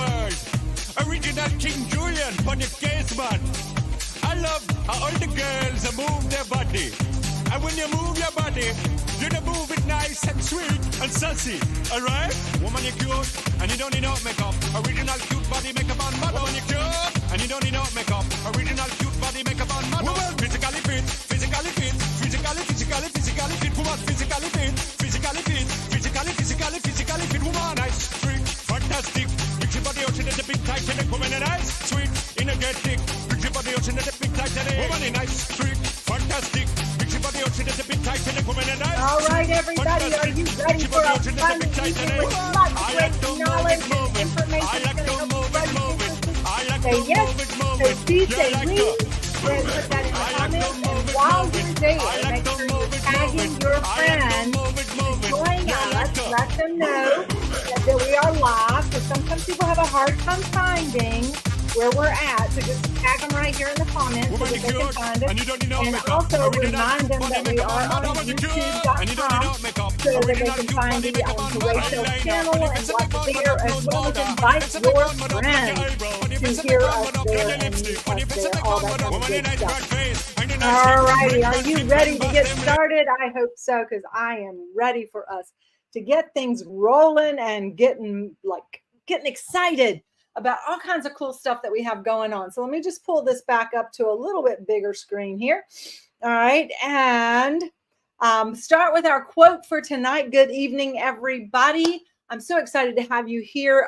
world. Original King Julian on your case, man. I love how all the girls move their body. And when you move your body, you move it nice and sweet and sassy. Alright? Woman, you're cute and you don't need no makeup. Original cute body makeup on model. Woman, you're cute and you don't need no makeup. Original cute body makeup on model. Woman, physically fit, physically fit, physically fit. Woman, physically fit, physically fit, physically fit. Woman, nice, sweet, fantastic. Big body ocean is a big Titanic. Woman, nice, sweet, energetic. Big body ocean is a big Titanic. Woman, nice, sweet, fantastic. All right, everybody, are you ready for a fun evening with lots of great knowledge and information? Say yes, say C, say we, then put that in the comments. And while you're there, make sure you're tagging your friends to join us. Let them know that we are live, because sometimes people have a hard time finding where we're at, so just tag them right here in the comments so that they can find us. And also remind them that we are on YouTube.com so that they can find the Horatio channel and watch it there, as well as invite your friends to hear us there and meet us there, all that kind of good stuff. All righty, are you ready to get started? I hope so, because I am ready for us to get things rolling and getting excited about all kinds of cool stuff that we have going on. So let me just pull this back up to a little bit bigger screen here. All right. And start with our quote for tonight. Good evening, everybody. I'm so excited to have you here.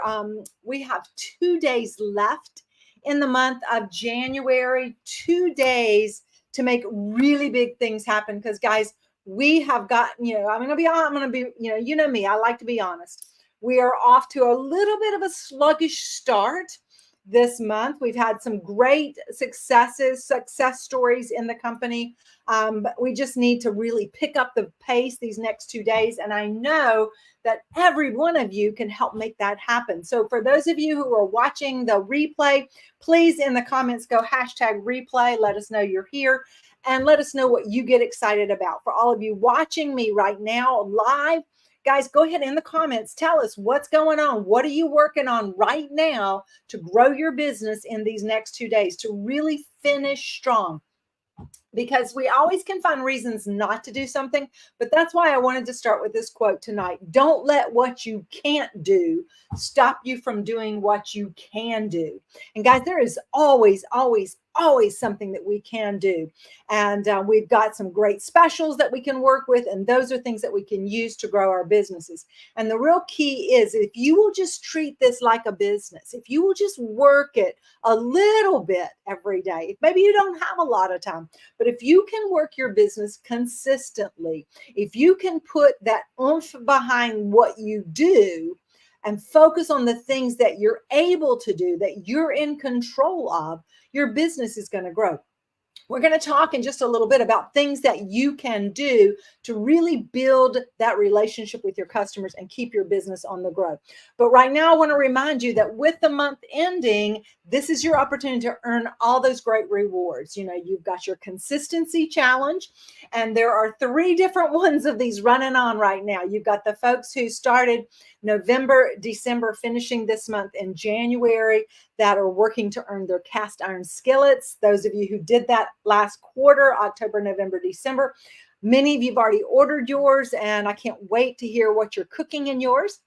We have 2 days left in the month of January, 2 days to make really big things happen. Because guys, we have got, I'm going to be, you know me, I like to be honest. We are off to a little bit of a sluggish start this month. We've had some great success stories in the company. But we just need to really pick up the pace these next 2 days. And I know that every one of you can help make that happen. So for those of you who are watching the replay, please in the comments go #replay. Let us know you're here and let us know what you get excited about. For all of you watching me right now live, guys, go ahead in the comments. Tell us what's going on. What are you working on right now to grow your business in these next 2 days to really finish strong? Because we always can find reasons not to do something. But that's why I wanted to start with this quote tonight. Don't let what you can't do stop you from doing what you can do. And guys, there is always something that we can do. And we've got some great specials that we can work with. And those are things that we can use to grow our businesses. And the real key is if you will just treat this like a business, if you will just work it a little bit every day, if maybe you don't have a lot of time, but if you can work your business consistently, if you can put that oomph behind what you do and focus on the things that you're able to do, that you're in control of, your business is going to grow. We're going to talk in just a little bit about things that you can do to really build that relationship with your customers and keep your business on the grow. But right now, I want to remind you that with the month ending, this is your opportunity to earn all those great rewards. You've got your consistency challenge, and there are 3 different ones of these running on right now. You've got the folks who started November, December, finishing this month in January, that are working to earn their cast iron skillets. Those of you who did that last quarter, October, November, December, many of you have already ordered yours, and I can't wait to hear what you're cooking in yours.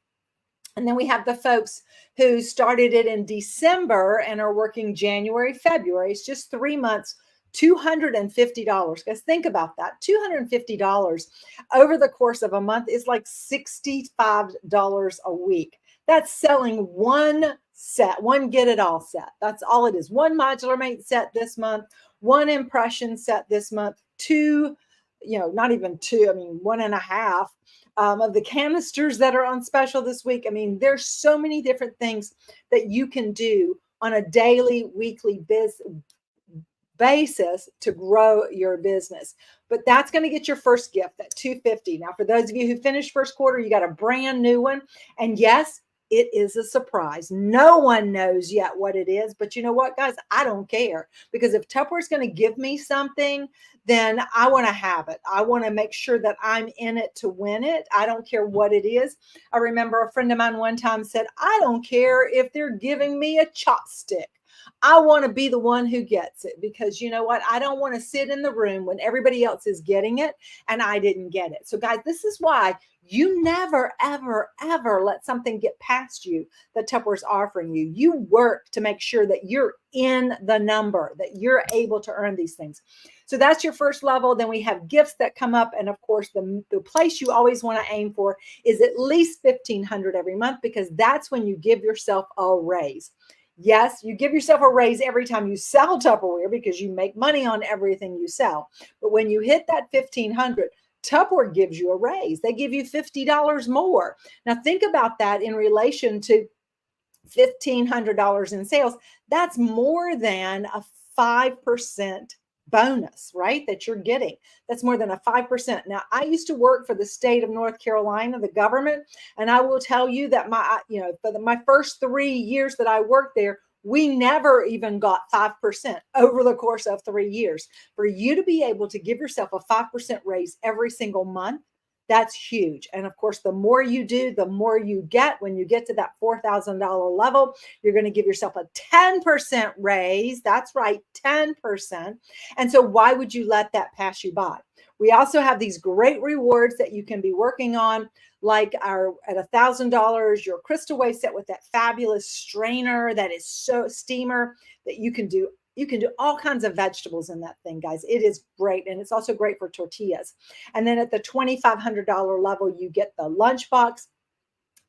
And then we have the folks who started it in December and are working January, February. It's just 3 months, $250. Guys, think about that. $250 over the course of a month is like $65 a week. That's selling one set, one get it all set. That's all it is. One modular mate set this month, one impression set this month, 2, not even 2, 1.5 of the canisters that are on special this week. There's so many different things that you can do on a daily, weekly basis to grow your business. But that's going to get your first gift, that $250. Now, for those of you who finished first quarter, you got a brand new one. And yes, It is a surprise. No one knows yet what it is, but you know what, guys? I don't care, because if Tupperware is going to give me something, then I want to have it. I want to make sure that I'm in it to win it. I don't care what it is. I remember a friend of mine one time said, I don't care if they're giving me a chopstick. I want to be the one who gets it, because you know what? I don't want to sit in the room when everybody else is getting it and I didn't get it. So guys, this is why you never, ever, ever let something get past you that Tupperware's offering you. You work to make sure that you're in the number, that you're able to earn these things. So that's your first level. Then we have gifts that come up. And of course, the place you always want to aim for is at least $1,500 every month, because that's when you give yourself a raise. Yes, you give yourself a raise every time you sell Tupperware, because you make money on everything you sell. But when you hit that $1,500, Tupperware gives you a raise. They give you $50 more. Now think about that in relation to $1,500 in sales. That's more than a 5% bonus, right? That you're getting. That's more than a 5%. Now, I used to work for the state of North Carolina, the government, and I will tell you that my first 3 years that I worked there, we never even got 5% over the course of 3 years. For you to be able to give yourself a 5% raise every single month, that's huge. And of course, the more you do, the more you get. When you get to that $4,000 level, you're going to give yourself a 10% raise. That's right, 10%. And so why would you let that pass you by? We also have these great rewards that you can be working on, like our at $1,000, your Crystal Wave set with that fabulous strainer that is so steamer that you can do. You can do all kinds of vegetables in that thing, guys. It is great. And it's also great for tortillas. And then at the $2,500 level, you get the lunchbox.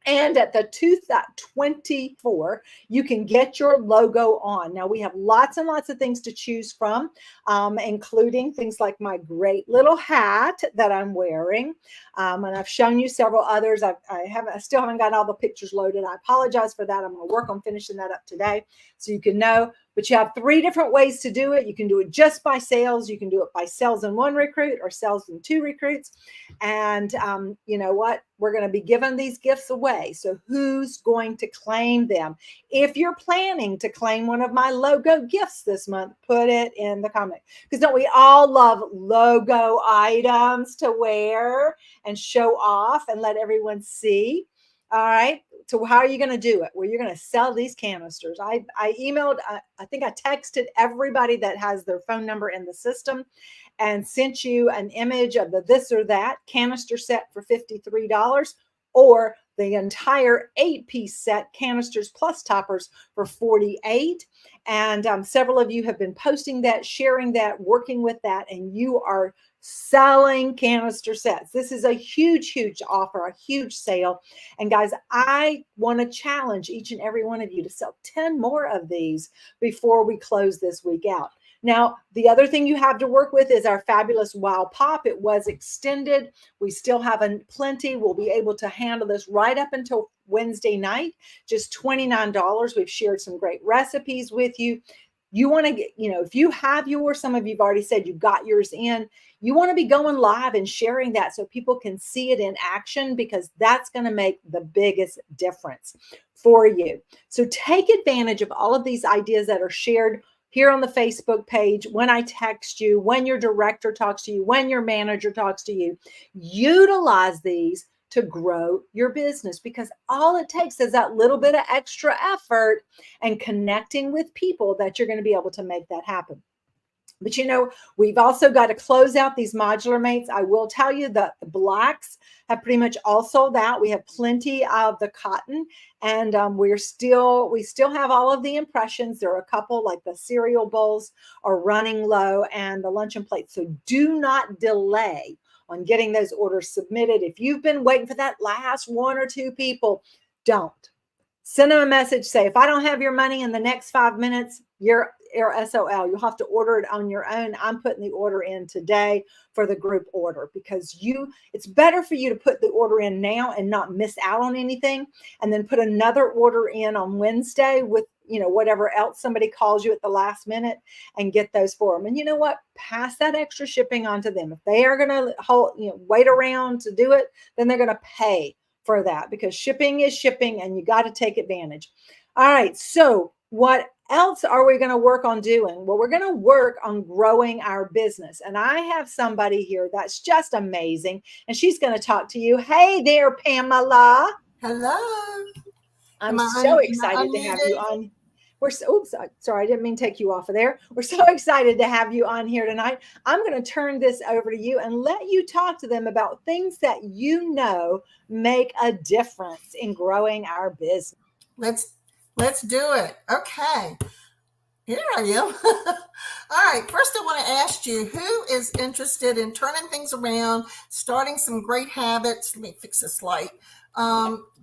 And at the 224, you can get your logo on. Now, we have lots and lots of things to choose from, including things like my great little hat that I'm wearing. And I've shown you several others. I still haven't got all the pictures loaded. I apologize for that. I'm going to work on finishing that up today so you can know. But you have 3 different ways to do it. You can do it just by sales. You can do it by sales in 1 recruit or sales in 2 recruits. And you know what? We're going to be giving these gifts away. So who's going to claim them? If you're planning to claim one of my logo gifts this month, put it in the comment. Because don't we all love logo items to wear and show off and let everyone see? All right. So how are you going to do it? Well, you're going to sell these canisters. I emailed, I think I texted everybody that has their phone number in the system and sent you an image of the this or that canister set for $53, or the entire 8-piece set, canisters plus toppers, for $48. And several of you have been posting that, sharing that, working with that, and you are selling canister sets. This is a huge, huge offer, a huge sale. And guys, I want to challenge each and every one of you to sell 10 more of these before we close this week out. Now, the other thing you have to work with is our fabulous Wow Pop. It was extended. We still have plenty. We'll be able to handle this right up until Wednesday night, just $29. We've shared some great recipes with you. You want to get, if you have yours, some of you've already said you got yours in, you want to be going live and sharing that so people can see it in action, because that's going to make the biggest difference for you. So take advantage of all of these ideas that are shared here on the Facebook page, when I text you, when your director talks to you, when your manager talks to you. Utilize these to grow your business, because all it takes is that little bit of extra effort and connecting with people that you're going to be able to make that happen. But we've also got to close out these modular mates. I will tell you that the blacks have pretty much all sold out. We have plenty of the cotton, and we still have all of the impressions. There are a couple, like the cereal bowls are running low, and the luncheon plates. So do not delay on getting those orders submitted. If you've been waiting for that last 1 or 2 people, don't. Send them a message. Say, if I don't have your money in the next 5 minutes, you're SOL. You'll have to order it on your own. I'm putting the order in today for the group order, because it's better for you to put the order in now and not miss out on anything, and then put another order in on Wednesday with whatever else somebody calls you at the last minute, and get those for them. And you know what? Pass that extra shipping on to them. If they are going to wait around to do it, then they're going to pay for that, because shipping is shipping and you got to take advantage. All right. So what else are we going to work on doing? Well, we're going to work on growing our business. And I have somebody here that's just amazing. And she's going to talk to you. Hey there, Pamela. Hello. I'm so excited to have you on. We're so, oops, sorry, I didn't mean to take you off of there. We're so excited to have you on here tonight. I'm going to turn this over to you and let you talk to them about things that you know make a difference in growing our business. Let's do it. Okay. Here I am. All right. First, I want to ask you, who is interested in turning things around, starting some great habits? Let me fix this light.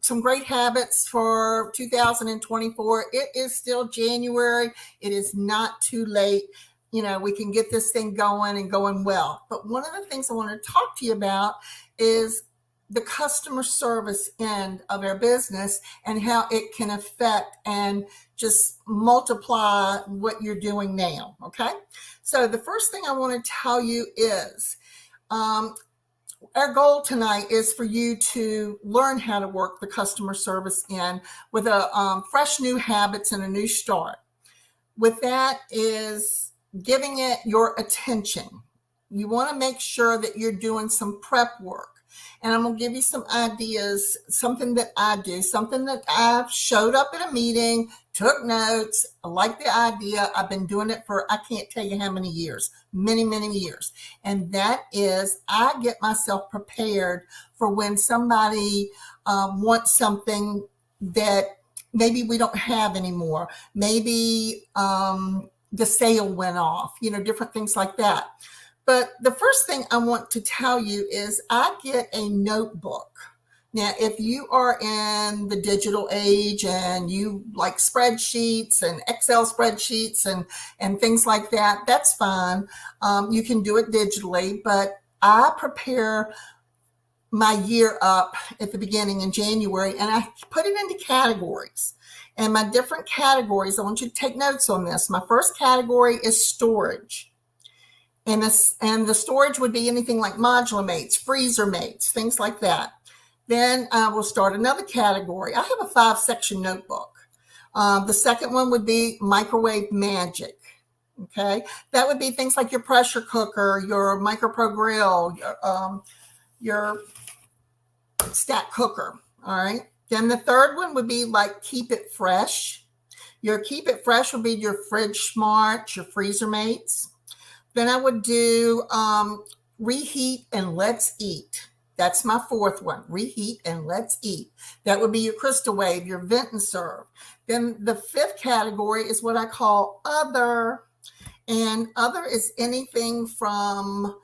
Some great habits for 2024. It is still January. It is not too late. You know, we can get this thing going and going well. But one of the things I want to talk to you about is the customer service end of our business and how it can affect and just multiply what you're doing now. Okay. So the first thing I want to tell you is, our goal tonight is for you to learn how to work the customer service in with a fresh new habits and a new start. With that is giving it your attention. You want to make sure that you're doing some prep work. And I'm going to give you some ideas, something that I do, something that I've showed up at a meeting, took notes. I like the idea. I've been doing it for, I can't tell you how many years, many, many years. And that is, I get myself prepared for when somebody wants something that maybe we don't have anymore. Maybe the sale went off, you know, different things like that. But the first thing I want to tell you is I get a notebook. Now, if you are in the digital age and you like spreadsheets and Excel spreadsheets and things like that, that's fine. You can do it digitally, but I prepare my year up at the beginning in January and I put it into categories. And my different categories, I want you to take notes on this. My first category is storage. And the storage would be anything like modular mates, freezer mates, things like that. Then I will start another category. I have a 5-section notebook. The second one would be microwave magic. Okay. That would be things like your pressure cooker, your MicroPro grill, your stack cooker. All right. Then the third one would be like keep it fresh. Your keep it fresh would be your fridge smart, your freezer mates. Then I would do reheat and let's eat. That's my fourth one, reheat and let's eat. That would be your Crystal Wave, your vent and serve. Then the fifth category is what I call other. And other is anything from,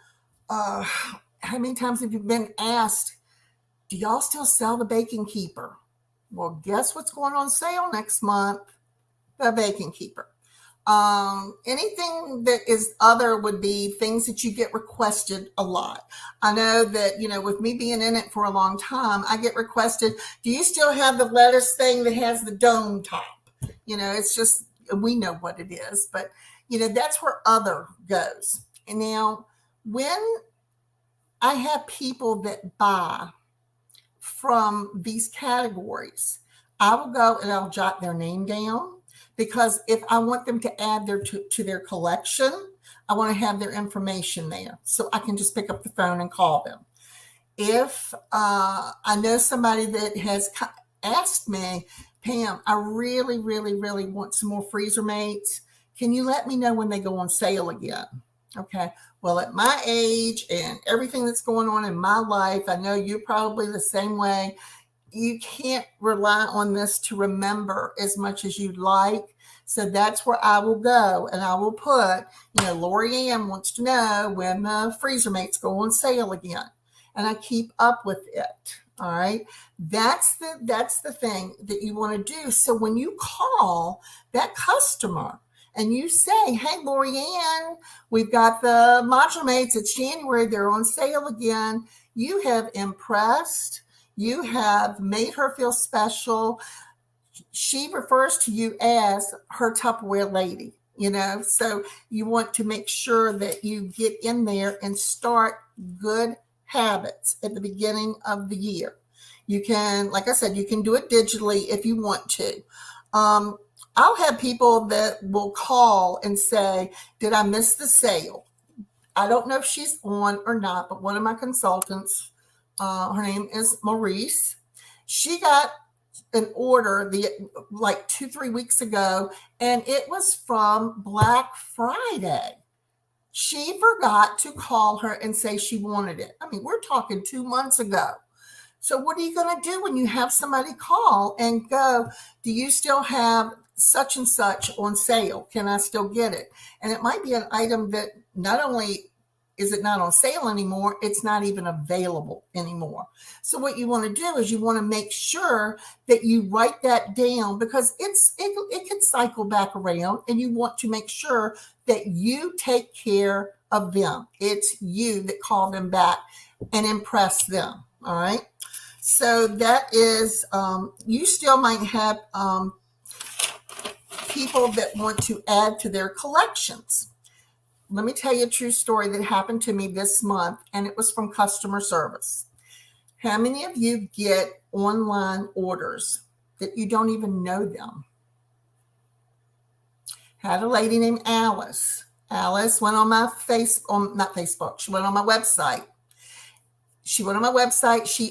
how many times have you been asked, do y'all still sell the Baking Keeper? Well, guess what's going on sale next month? The Baking Keeper. Anything that is other would be things that you get requested a lot. I know that, you know, with me being in it for a long time, I get requested, do you still have the lettuce thing that has the dome top? You know, it's just, we know what it is, but, you know, that's where other goes. And now when I have people that buy from these categories, I will go and I'll jot their name down. Because if I want them to add to their collection, I want to have their information there so I can just pick up the phone and call them. If I know somebody that has asked me, Pam, I really, really, really want some more freezer mates. Can you let me know when they go on sale again? Okay. Well, at my age and everything that's going on in my life, I know you're probably the same way. You can't rely on this to remember as much as you'd like. So that's where I will go and I will put, you know, Lori Ann wants to know when the freezer mates go on sale again. And I keep up with it. All right. That's the thing that you want to do. So when you call that customer and you say, hey, Lori Ann, we've got the modular mates. It's January. They're on sale again. You have impressed. You have made her feel special. She refers to you as her Tupperware lady, you know, so you want to make sure that you get in there and start good habits at the beginning of the year. You can, like I said, you can do it digitally if you want to. I'll have people that will call and say, did I miss the sale? I don't know if she's on or not, but one of my consultants, her name is Maurice. She got an order like 2-3 weeks ago, and it was from Black Friday. She forgot to call her and say she wanted it. I mean, we're talking 2 months ago. So what are you going to do when you have somebody call and go, do you still have such and such on sale? Can I still get it? And it might be an item that not only is it not on sale anymore, it's not even available anymore. So what you want to do is you want to make sure that you write that down, because it can cycle back around, and you want to make sure that you take care of them. It's you that call them back and impress them. All right. So that is, you still might have people that want to add to their collections. Let me tell you a true story that happened to me this month, and it was from customer service. How many of you get online orders that you don't even know them? Had a lady named Alice. Alice went on my not Facebook. She went on my website. She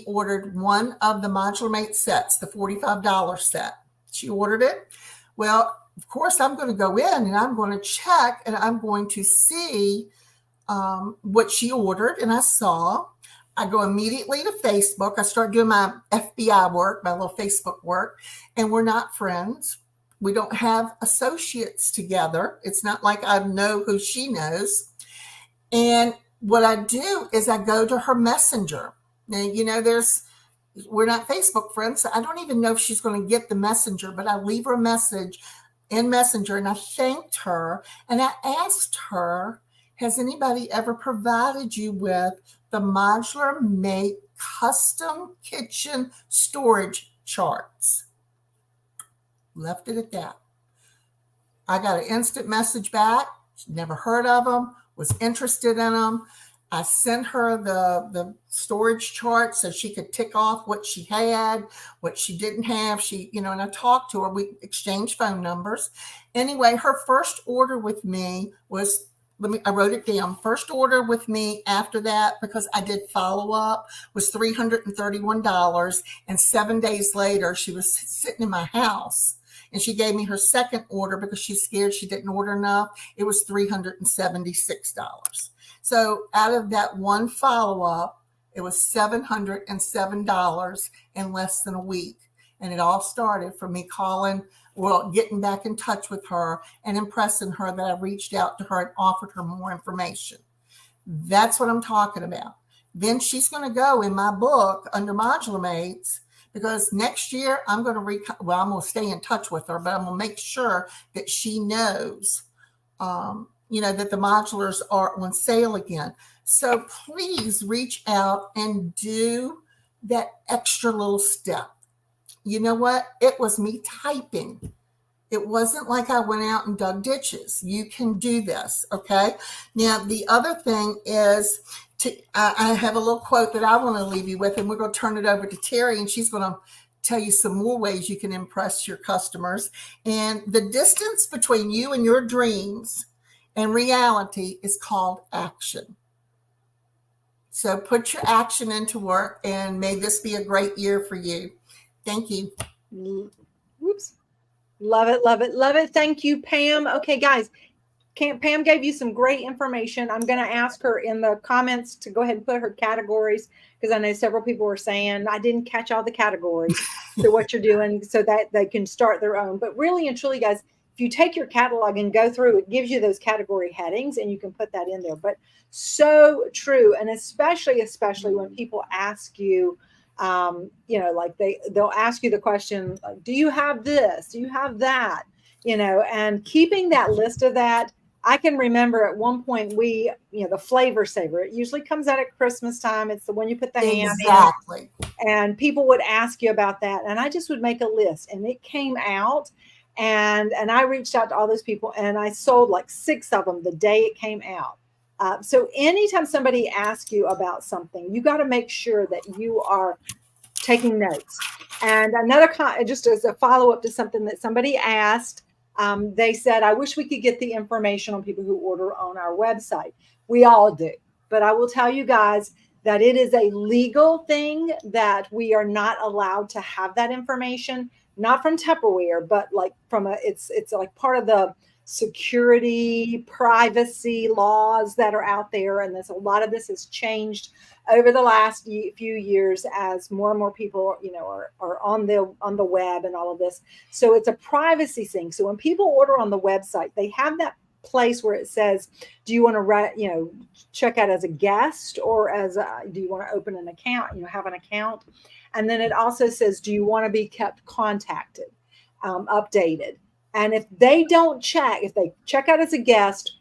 ordered one of the Modular Mate sets, the $45 set. She ordered it. Well, of course, I'm going to go in and I'm going to check, and I'm going to see what she ordered. And I go immediately to Facebook. I start doing my FBI work, my little Facebook work, and we're not friends. We don't have associates together. It's not like I know who she knows. And what I do is I go to her messenger. Now, we're not Facebook friends, so I don't even know if she's going to get the messenger, but I leave her a message in Messenger, and I thanked her, and I asked her, has anybody ever provided you with the Modular Mate custom kitchen storage charts? Left it at that. I got an instant message back. Never heard of them, was interested in them. I sent her the storage chart so she could tick off what she had, what she didn't have. And I talked to her. We exchanged phone numbers. Anyway, her first order with me was, I wrote it down. First order with me after that, because I did follow up, was $331. And 7 days later, she was sitting in my house. And she gave me her second order because she's scared she didn't order enough. It was $376. So out of that one follow-up, it was $707 in less than a week. And it all started from me getting back in touch with her and impressing her that I reached out to her and offered her more information. That's what I'm talking about. Then she's going to go in my book under Modular Mates, because next year I'm going to stay in touch with her, but I'm going to make sure that she knows, that the modulars are on sale again. So please reach out and do that extra little step. You know what? It was me typing. It wasn't like I went out and dug ditches. You can do this, okay? Now, the other thing is, I have a little quote that I want to leave you with, and we're going to turn it over to Terry, and she's going to tell you some more ways you can impress your customers. And the distance between you and your dreams and reality is called action. So put your action into work, and may this be a great year for you. Thank you. Whoops. Love it, love it, love it. Thank you, Pam. Okay, guys, Pam gave you some great information. I'm going to ask her in the comments to go ahead and put her categories, because I know several people were saying, I didn't catch all the categories to what you're doing, so that they can start their own. But really and truly, guys, if you take your catalog and go through, it gives you those category headings, and you can put that in there. But so true. And especially when people ask you, like they'll ask you the question, do you have this? Do you have that? And keeping that list of that. I can remember at one point the Flavor Saver, it usually comes out at Christmas time. It's the one you put the ham in. And people would ask you about that. And I just would make a list, and it came out, and I reached out to all those people, and I sold like 6 of them the day it came out. So anytime somebody asks you about something, you got to make sure that you are taking notes. And another, just as a follow-up to something that somebody asked, they said, I wish we could get the information on people who order on our website. We all do. But I will tell you guys that it is a legal thing that we are not allowed to have that information, not from Tupperware, but like from it's like part of the security, privacy laws that are out there. And there's a lot of this has changed over the last few years as more and more people, are on the web and all of this. So it's a privacy thing. So when people order on the website, they have that place where it says, do you want to check out as a guest, or do you want to open an account, have an account? And then it also says, do you want to be kept contacted, updated? And if they don't check, if they check out as a guest,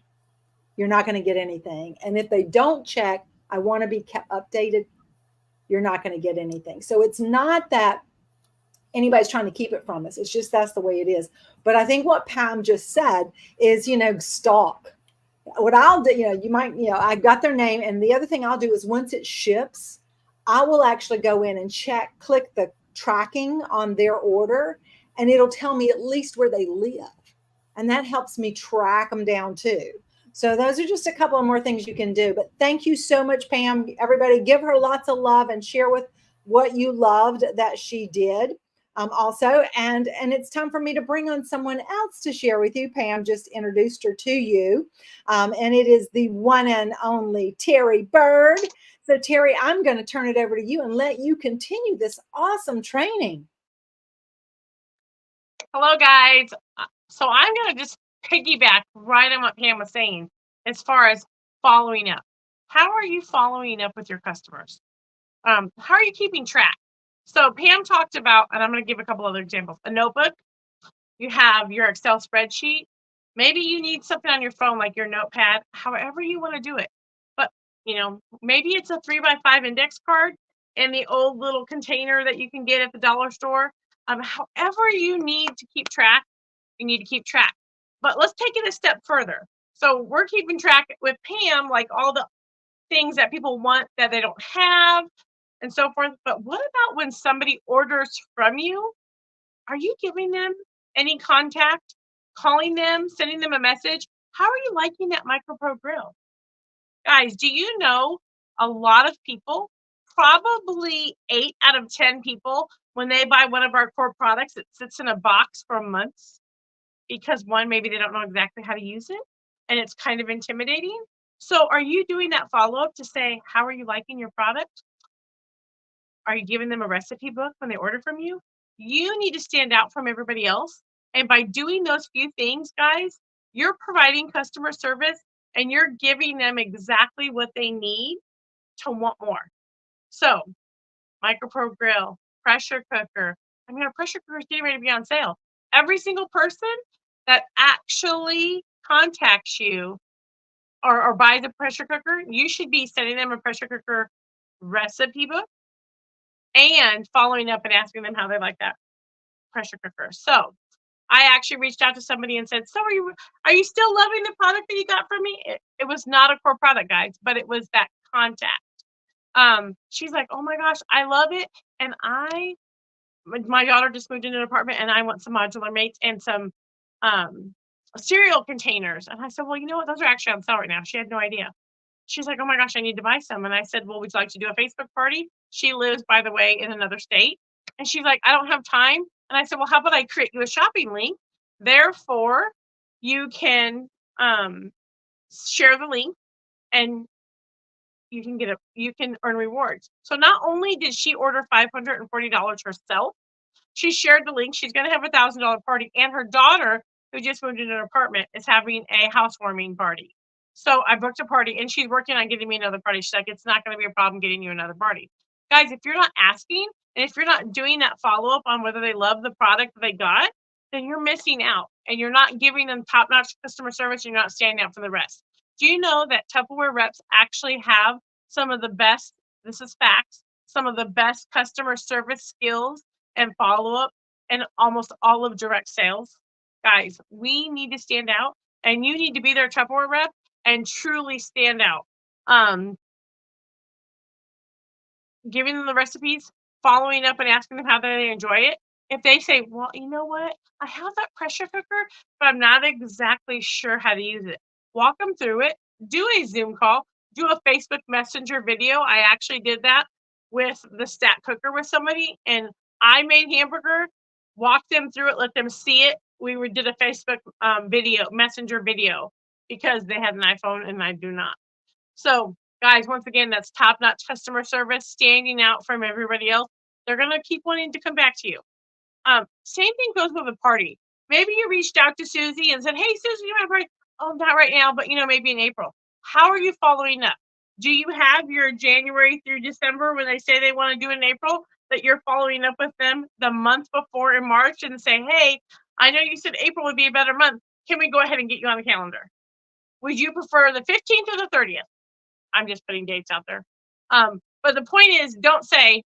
you're not going to get anything. And if they don't check, I want to be kept updated, you're not going to get anything. So it's not that anybody's trying to keep it from us. It's just that's the way it is. But I think what Pam just said is, stalk. What I'll do, you might, I've got their name. And the other thing I'll do is once it ships, I will actually go in and click the tracking on their order, and it'll tell me at least where they live. And that helps me track them down too. So those are just a couple of more things you can do. But thank you so much, Pam. Everybody give her lots of love and share with what you loved that she did. Also, and it's time for me to bring on someone else to share with you. Pam just introduced her to you, and it is the one and only Terry Bird. So Terry, I'm going to turn it over to you and let you continue this awesome training. Hello, guys. So I'm going to just piggyback right on what Pam was saying as far as following up. How are you following up with your customers? How are you keeping track? So Pam talked about, and I'm going to give a couple other examples, a notebook. You have your Excel spreadsheet. Maybe you need something on your phone, like your notepad, however you want to do it. But, maybe it's a 3x5 index card in the old little container that you can get at the dollar store. However you need to keep track, you need to keep track. But let's take it a step further. So we're keeping track with Pam, like all the things that people want that they don't have and so forth. But what about when somebody orders from you? Are you giving them any contact, calling them, sending them a message? How are you liking that MicroPro grill? Guys, do you know a lot of people, probably 8 out of 10 people, when they buy one of our core products, it sits in a box for months because one, maybe they don't know exactly how to use it and it's kind of intimidating. So are you doing that follow-up to say, how are you liking your product? Are you giving them a recipe book when they order from you? You need to stand out from everybody else. And by doing those few things, guys, you're providing customer service and you're giving them exactly what they need to want more. So, MicroPro grill, pressure cooker. Our pressure cooker is getting ready to be on sale. Every single person that actually contacts you or buys a pressure cooker, you should be sending them a pressure cooker recipe book and following up and asking them how they like that pressure cooker. So I actually reached out to somebody and said, so are you still loving the product that you got from me? It was not a core product, guys, but it was that contact. She's like, oh my gosh, I love it. And my daughter just moved into an apartment and I want some modular mates and some cereal containers. And I said, well, you know what? Those are actually on sale right now. She had no idea. She's like, oh my gosh, I need to buy some. And I said, well, would you like to do a Facebook party? She lives, by the way, in another state. And she's like, I don't have time. And I said, well, how about I create you a shopping link? Therefore, you can share the link and you can earn rewards. So not only did she order $540 herself, she shared the link. She's going to have a $1,000 party. And her daughter, who just moved into an apartment, is having a housewarming party. So I booked a party and she's working on getting me another party. She's like, it's not going to be a problem getting you another party. Guys, if you're not asking and if you're not doing that follow-up on whether they love the product that they got, then you're missing out and you're not giving them top-notch customer service. You're not standing out from the rest. Do you know that Tupperware reps actually have some of the best, this is facts, some of the best customer service skills and follow-up and almost all of direct sales? Guys, we need to stand out and you need to be their Tupperware rep and truly stand out. Giving them the recipes, following up and asking them how they enjoy it. If they say, well, you know what, I have that pressure cooker, but I'm not exactly sure how to use it. Walk them through it, do a Zoom call, do a Facebook Messenger video. I actually did that with the Stat Cooker with somebody, and I made hamburger, walked them through it, let them see it. We did a Facebook Messenger video, because they had an iPhone and I do not. So guys, once again, that's top-notch customer service, standing out from everybody else. They're going to keep wanting to come back to you. Same thing goes with a party. Maybe you reached out to Susie and said, hey, Susie, you have a party? Oh, not right now, but maybe in April. How are you following up? Do you have your January through December, when they say they want to do it in April, that you're following up with them the month before in March and say, hey, I know you said April would be a better month. Can we go ahead and get you on the calendar? Would you prefer the 15th or the 30th? I'm just putting dates out there. But the point is, don't say,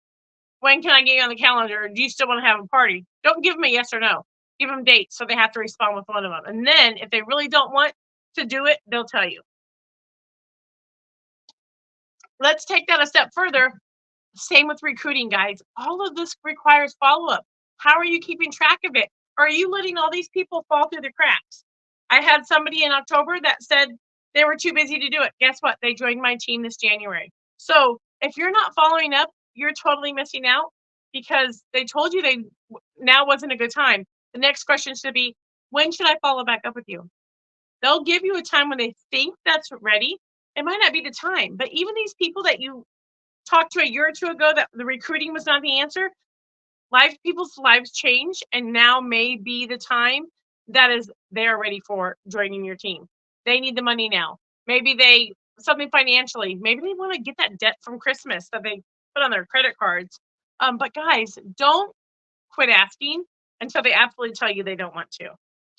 when can I get you on the calendar? Do you still want to have a party? Don't give them a yes or no. Give them dates, so they have to respond with one of them. And then if they really don't want to do it, they'll tell you. Let's take that a step further. Same with recruiting, guys. All of this requires follow-up. How are you keeping track of it? Are you letting all these people fall through the cracks? I had somebody in October that said they were too busy to do it. Guess what? They joined my team this January. So if you're not following up, you're totally missing out, because they told you now wasn't a good time. The next question should be, when should I follow back up with you? They'll give you a time when they think that's ready. It might not be the time, but even these people that you talked to a year or two ago that the recruiting was not the answer, people's lives change, and now may be the time they're ready for joining your team. They need the money now. Maybe something financially. Maybe they want to get that debt from Christmas that they put on their credit cards. But guys, don't quit asking until they absolutely tell you they don't want to.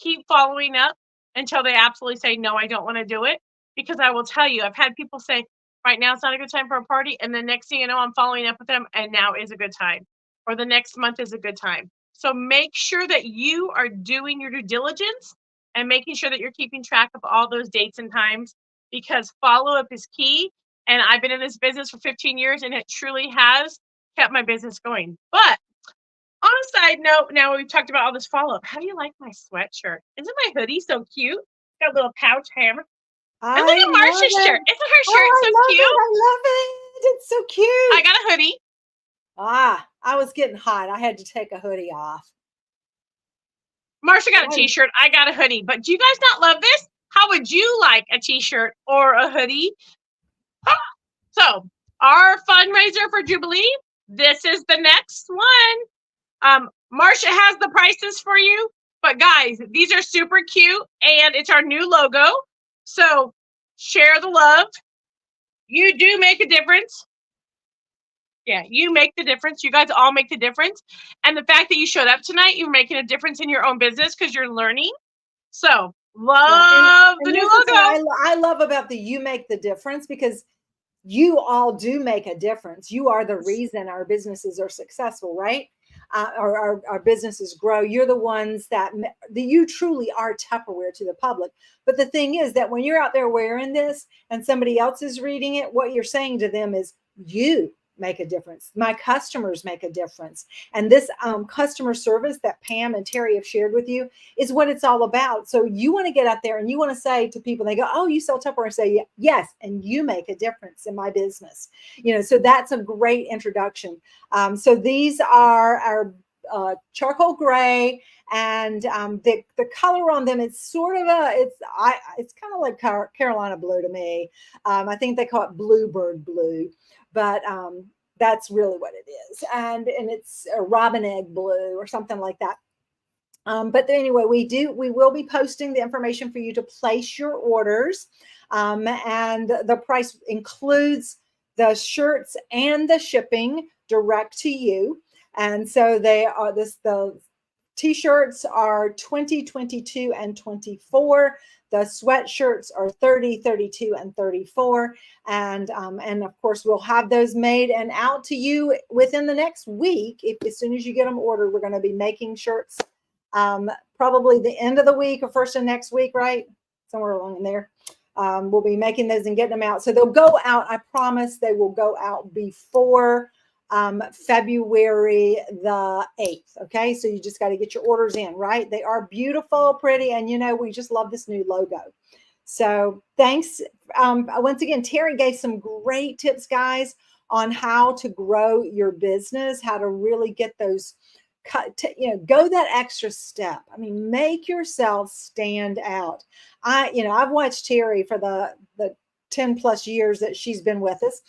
Keep following up until they absolutely say, no, I don't want to do it. Because I will tell you, I've had people say, right now it's not a good time for a party. And the next thing you know, I'm following up with them, and now is a good time. Or the next month is a good time. So make sure that you are doing your due diligence and making sure that you're keeping track of all those dates and times, because follow-up is key. And I've been in this business for 15 years, and it truly has kept my business going. But on a side note, now we've talked about all this follow-up. How do you like my sweatshirt? Isn't my hoodie so cute? Got a little pouch hammer. And look at Marsha's shirt. Isn't her shirt so cute? I love it. It's so cute. I got a hoodie. I was getting hot. I had to take a hoodie off. Marsha got a t-shirt. I got a hoodie. But do you guys not love this? How would you like a t-shirt or a hoodie? So our fundraiser for Jubilee, this is the next one. Marsha has the prices for you. But guys, these are super cute, and it's our new logo. So share the love. You do make a difference. Yeah, you make the difference. You guys all make the difference. And the fact that you showed up tonight, you're making a difference in your own business because you're learning. So love the new logo. I love about the you make the difference, because you all do make a difference. You are the reason our businesses are successful, right? Our businesses grow. You're the ones that you truly are Tupperware to the public. But the thing is that when you're out there wearing this and somebody else is reading it, what you're saying to them is, you make a difference. My customers make a difference. And this customer service that Pam and Terry have shared with you is what it's all about. So you want to get out there and you want to say to people, they go, oh, you sell Tupperware, and say, yes, and you make a difference in my business. So that's a great introduction. So these are our charcoal gray, and the color on them, it's sort of it's kind of like Carolina blue to me. I think they call it bluebird blue. But that's really what it is. And it's a robin egg blue or something like that. But anyway, we will be posting the information for you to place your orders. And the price includes the shirts and the shipping direct to you. And so the t-shirts are 20, 22, and 24. The sweatshirts are 30, 32, and 34. And of course, we'll have those made and out to you within the next week. As soon as you get them ordered, we're going to be making shirts probably the end of the week or first of next week, right? Somewhere along in there. We'll be making those and getting them out. So they'll go out. I promise they will go out before February the 8th. Okay. So you just got to get your orders in, right? They are beautiful, pretty. And, you know, we just love this new logo. So thanks. Once again, Terry gave some great tips, guys, on how to grow your business, how to really get those go that extra step. I mean, make yourself stand out. I've watched Terry for the 10 plus years that she's been with us.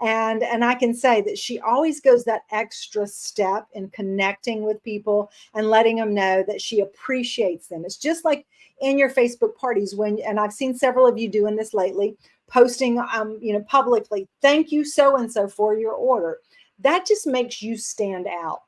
And I can say that she always goes that extra step in connecting with people and letting them know that she appreciates them. It's just like in your Facebook parties and I've seen several of you doing this lately, posting, publicly, thank you so-and-so for your order. That just makes you stand out.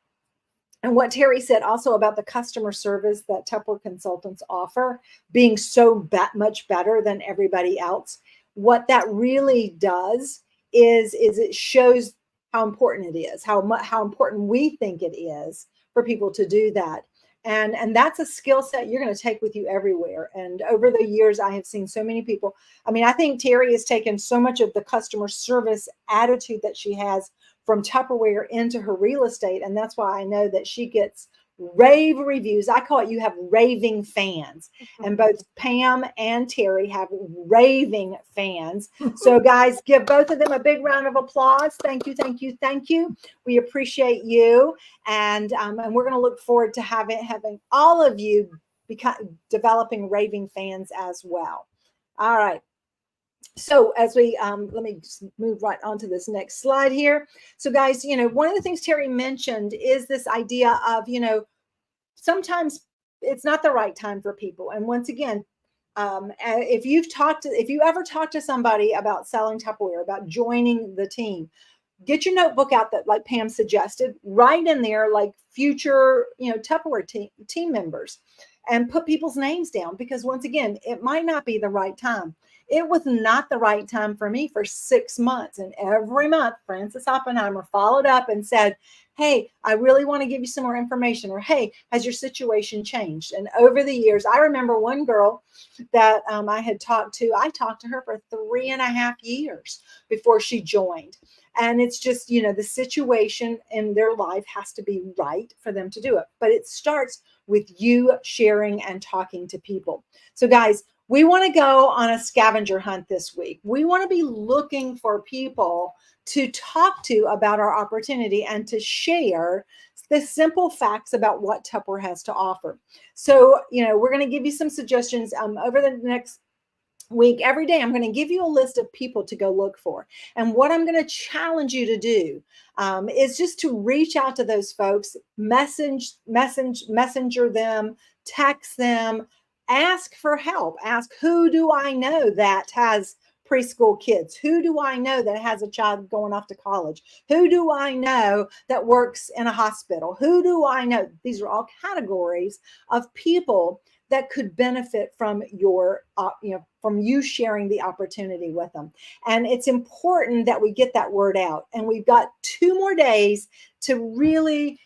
And what Terry said also about the customer service that Tupperware consultants offer being so much better than everybody else, what that really does is it shows how important it is, how important we think it is for people to do that. And that's a skill set you're going to take with you everywhere. And over the years, I have seen so many people. I mean, I think Terry has taken so much of the customer service attitude that she has from Tupperware into her real estate. And that's why I know that she gets rave reviews. I call it, you have raving fans. And both Pam and Terry have raving fans. So guys, give both of them a big round of applause. Thank you, thank you, thank you. We appreciate you. And we're going to look forward to having all of you developing raving fans as well. All right. So as we, let me just move right on to this next slide here. So guys, one of the things Terry mentioned is this idea of, sometimes it's not the right time for people. And once again, if you ever talked to somebody about selling Tupperware, about joining the team, get your notebook out that, like Pam suggested, write in there like future, Tupperware team members, and put people's names down, because once again, it might not be the right time. It was not the right time for me for 6 months. And every month, Frances Oppenheimer followed up and said, hey, I really want to give you some more information, or hey, has your situation changed? And over the years, I remember one girl that I had talked to. I talked to her for 3.5 years before she joined. And it's just, the situation in their life has to be right for them to do it. But it starts with you sharing and talking to people. So guys, we want to go on a scavenger hunt this week. We want to be looking for people to talk to about our opportunity and to share the simple facts about what Tupperware has to offer. So, we're going to give you some suggestions over the next week. Every day, I'm going to give you a list of people to go look for. And what I'm going to challenge you to do is just to reach out to those folks, messenger them, text them, ask for help. Ask, who do I know that has preschool kids? Who do I know that has a child going off to college? Who do I know that works in a hospital? Who do I know? These are all categories of people that could benefit from from you sharing the opportunity with them. And it's important that we get that word out. And we've got 2 more days to really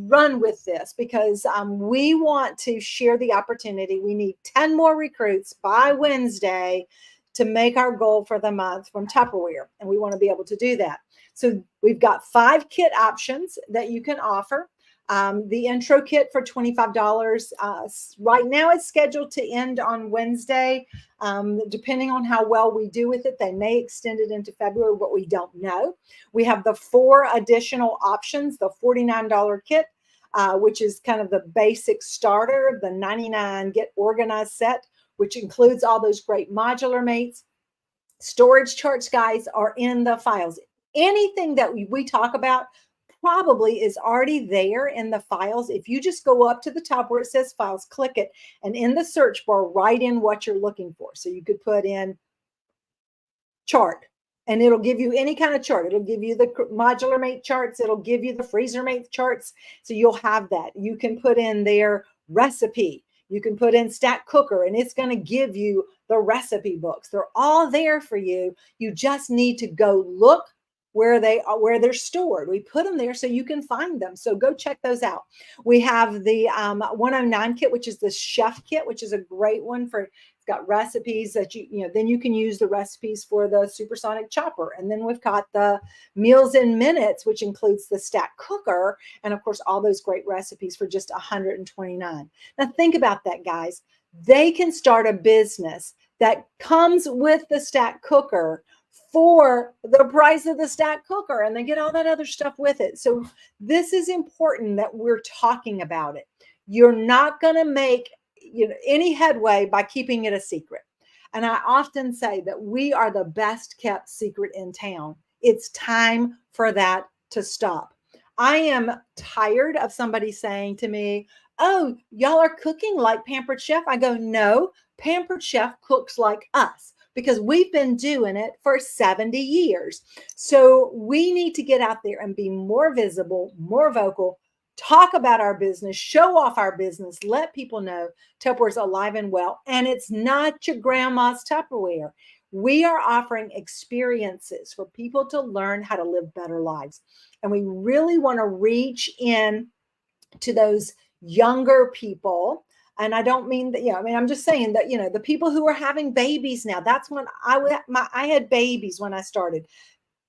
run with this, because we want to share the opportunity. We need 10 more recruits by Wednesday to make our goal for the month from Tupperware. And we want to be able to do that. So we've got 5 kit options that you can offer. The intro kit for $25 right now is scheduled to end on Wednesday. Depending on how well we do with it, they may extend it into February, but we don't know. We have the 4 additional options, the $49 kit, which is kind of the basic starter, the $99 Get Organized set, which includes all those great modular mates. Storage charts, guys, are in the files. Anything that we talk about probably is already there in the files. If you just go up to the top where it says files, click it, and in the search bar, write in what you're looking for. So you could put in chart, and it'll give you any kind of chart. It'll give you the modular mate charts. It'll give you the freezer mate charts. So you'll have that. You can put in their recipe. You can put in Stack Cooker, and it's going to give you the recipe books. They're all there for you. You just need to go look where they're stored. We put them there so you can find them. So go check those out. We have the 109 kit, which is the chef kit, which is a great one for got recipes that then you can use the recipes for the supersonic chopper. And then we've got the meals in minutes, which includes the stack cooker. And of course, all those great recipes for just $129. Now think about that, guys. They can start a business that comes with the stack cooker for the price of the stack cooker, and they get all that other stuff with it. So this is important that we're talking about it. You're not going to make any headway by keeping it a secret. And I often say that we are the best kept secret in town. It's time for that to stop. I am tired of somebody saying to me, oh, y'all are cooking like Pampered Chef. I go, no, Pampered Chef cooks like us, because we've been doing it for 70 years. So we need to get out there and be more visible, more vocal, talk about our business, show off our business, let people know Tupperware's alive and well. And it's not your grandma's Tupperware. We are offering experiences for people to learn how to live better lives. And we really want to reach in to those younger people. And I don't mean that, I'm just saying that, the people who are having babies now, that's when I had babies when I started.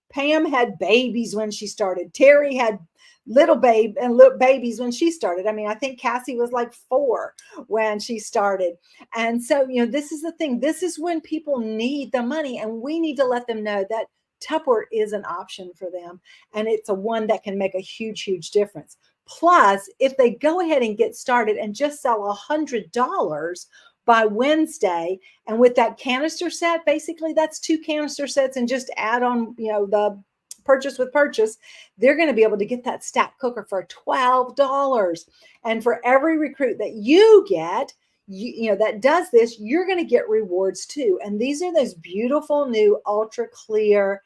Pam had babies when she started. Terry had little babies when she started. I think Cassie was like 4 when she started. And so, this is the thing. This is when people need the money, and we need to let them know that Tupperware is an option for them. And it's a one that can make a huge, huge difference. Plus, if they go ahead and get started and just sell $100 by Wednesday, and with that canister set, basically that's 2 canister sets, and just add on, the purchase with purchase, they're going to be able to get that stack cooker for $12. And for every recruit that you get, that does this, you're going to get rewards too. And these are those beautiful new ultra clear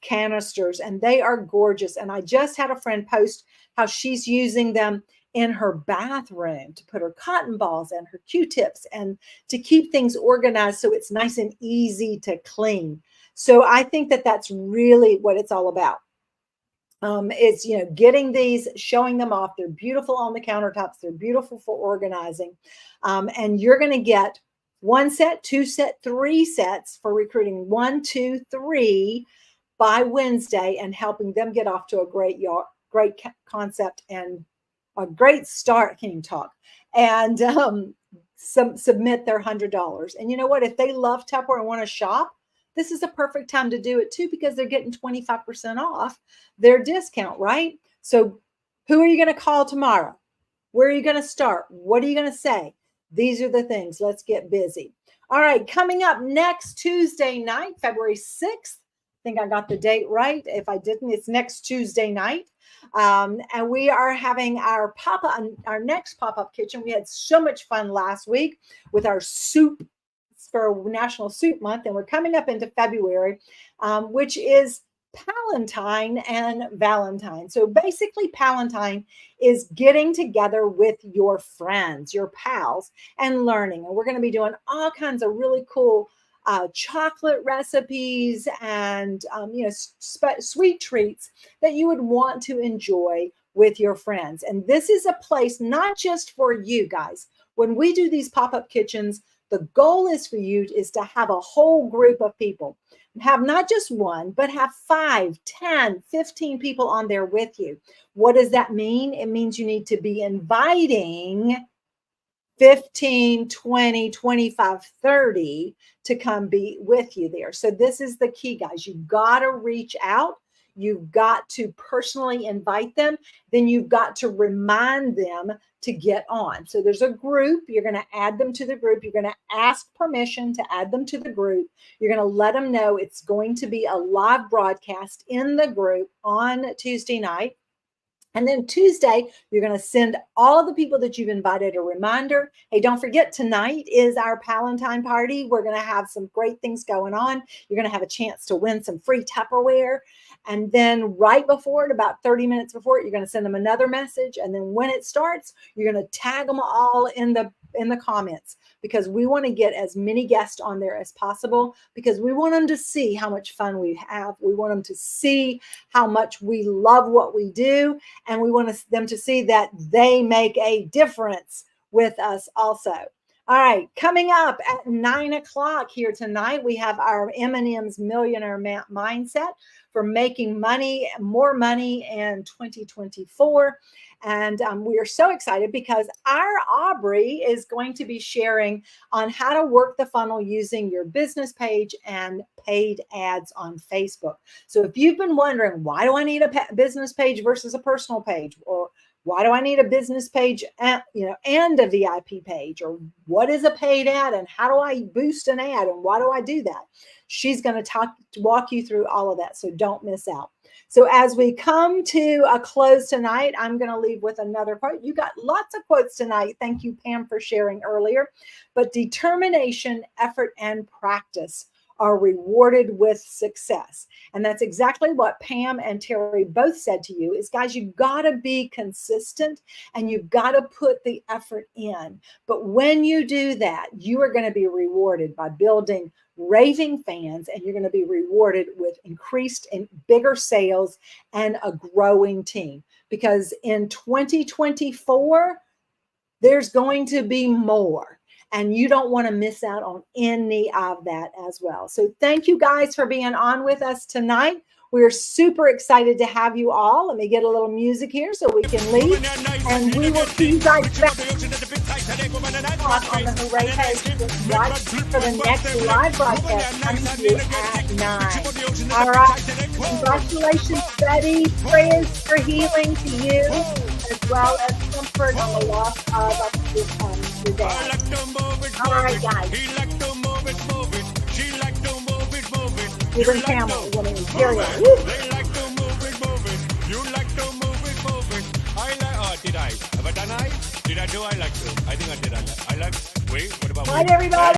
canisters, and they are gorgeous. And I just had a friend post how she's using them in her bathroom to put her cotton balls and her Q-tips and to keep things organized so it's nice and easy to clean. So I think that that's really what it's all about. It's, getting these, showing them off. They're beautiful on the countertops. They're beautiful for organizing. And you're going to get 1 set, 2 set, 3 sets for recruiting 1, 2, 3 by Wednesday, and helping them get off to a great concept and a great start. Can you talk? And submit their $100. And you know what? If they love Tupperware and want to shop, this is a perfect time to do it too, because they're getting 25% off their discount, right? So who are you going to call tomorrow? Where are you going to start? What are you going to say? These are the things. Let's get busy. All right. Coming up next Tuesday night, February 6th. I think I got the date right. If I didn't, it's next Tuesday night. And we are having our next pop-up kitchen. We had so much fun last week with our soup for National Soup Month. And we're coming up into February, which is Palentine and Valentine. So basically Palentine is getting together with your friends, your pals, and learning. And we're going to be doing all kinds of really cool chocolate recipes and sweet treats that you would want to enjoy with your friends. And this is a place not just for you guys. When we do these pop-up kitchens, the goal is for you is to have a whole group of people. Have not just one, but have 5, 10, 15 people on there with you. What does that mean? It means you need to be inviting 15, 20, 25, 30 to come be with you there. So this is the key, guys. You've got to reach out. You've got to personally invite them. Then you've got to remind them to get on. So there's a group. You're going to add them to the group. You're going to ask permission to add them to the group. You're going to let them know it's going to be a live broadcast in the group on Tuesday night. And then Tuesday, you're going to send all of the people that you've invited a reminder. Hey, don't forget, tonight is our Palentine party. We're going to have some great things going on. You're going to have a chance to win some free Tupperware. And then right before it, about 30 minutes before it, you're going to send them another message. And then when it starts, you're going to tag them all in the comments, because we want to get as many guests on there as possible, because we want them to see how much fun we have. We want them to see how much we love what we do. And we want them to see that they make a difference with us also. All right, coming up at 9 o'clock here tonight, we have our M&M's Millionaire Mindset for making money, more money in 2024. And we are so excited because our Aubrey is going to be sharing on how to work the funnel using your business page and paid ads on Facebook. So if you've been wondering, why do I need a business page versus a personal page? Or why do I need a business page and a VIP page? Or what is a paid ad and how do I boost an ad and why do I do that? She's going to walk you through all of that. So don't miss out. So as we come to a close tonight, I'm going to leave with another quote. You got lots of quotes tonight. Thank you, Pam, for sharing earlier. But determination, effort, and practice are rewarded with success. And that's exactly what Pam and Terry both said to you is, guys, you've got to be consistent and you've got to put the effort in. But when you do that, you are going to be rewarded by building raving fans, and you're going to be rewarded with increased and bigger sales and a growing team. Because in 2024, there's going to be more. And you don't want to miss out on any of that as well. So thank you guys for being on with us tonight. We're super excited to have you all. Let me get a little music here so we can leave. And we will see you guys back on the Hooray page right for the next live broadcast coming to you at 9. All right. Congratulations, Betty. Prayers for healing to you, as well as comfort on the loss of your dad. All right, guys. Even Pamela is going to hear you. They like to move it. You like to move it. I like. Oh, did I? Have I done I? Did I do? I like to. I think I did. I like. Wait. What about? Bye, everybody.